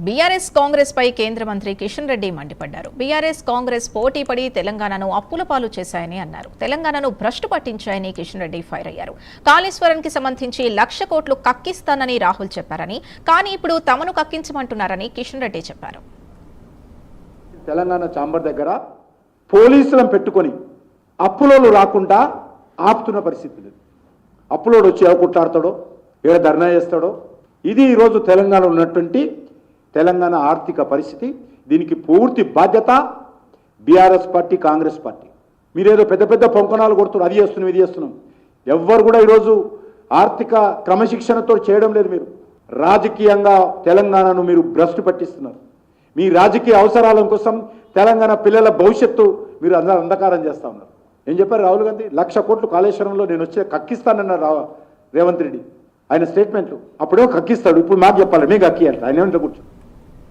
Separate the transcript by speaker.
Speaker 1: BRS Congress పై కేంద్ర మంత్రి కిషన్ రెడ్డి మండిపడ్డారు. బీఆర్ఎస్ కాంగ్రెస్ పోటీపడి తెలంగాణను అప్పుల పాలు చేశాయని అన్నారు. తెలంగాణను భ్రష్టు పట్టించాయని కిషన్ రెడ్డి ఫైర్ అయ్యారు. కాళేశ్వరానికి సంబంధించి 1,00,000 కోట్లు కక్కిస్తానని రాహుల్ చెప్పారని, కానీ ఇప్పుడు తమను కక్కించమంటున్నారని కిషన్ రెడ్డి చెప్పారు.
Speaker 2: తెలంగాణ చాంబర్ దగ్గర పోలీసులను పెట్టుకొని అప్పులోలు రాకుండా ఆపుతున్న పరిస్థితి లేదు. అప్పులోడు వచ్చి కొట్లాడతాడో ఏడ ధర్నా చేస్తాడో. ఇది ఈరోజు తెలంగాణ ఉన్నటువంటి తెలంగాణ ఆర్థిక పరిస్థితి. దీనికి పూర్తి బాధ్యత బీఆర్ఎస్ పార్టీ, కాంగ్రెస్ పార్టీ. మీరేదో పెద్ద పెద్ద పొంకణాలు కొడుతున్నారు, అది చేస్తున్నాం ఇది చేస్తున్నాం. ఎవ్వరు కూడా ఈరోజు ఆర్థిక క్రమశిక్షణతో చేయడం లేదు. మీరు రాజకీయంగా తెలంగాణను మీరు భ్రష్టు పట్టిస్తున్నారు. మీ రాజకీయ అవసరాల కోసం తెలంగాణ పిల్లల భవిష్యత్తు మీరు అంధకారం చేస్తూ ఉన్నారు. ఏం చెప్పారు రాహుల్ గాంధీ? 1,00,000 కోట్లు కాళేశ్వరంలో నేను వచ్చే కక్కిస్తానన్నారు రేవంత్ రెడ్డి. ఆయన స్టేట్మెంట్లు అప్పుడేమో కక్కిస్తాడు, ఇప్పుడు మాకు చెప్పాలి మేము కక్కియాలి. ఆయన ఏమంటే కూర్చో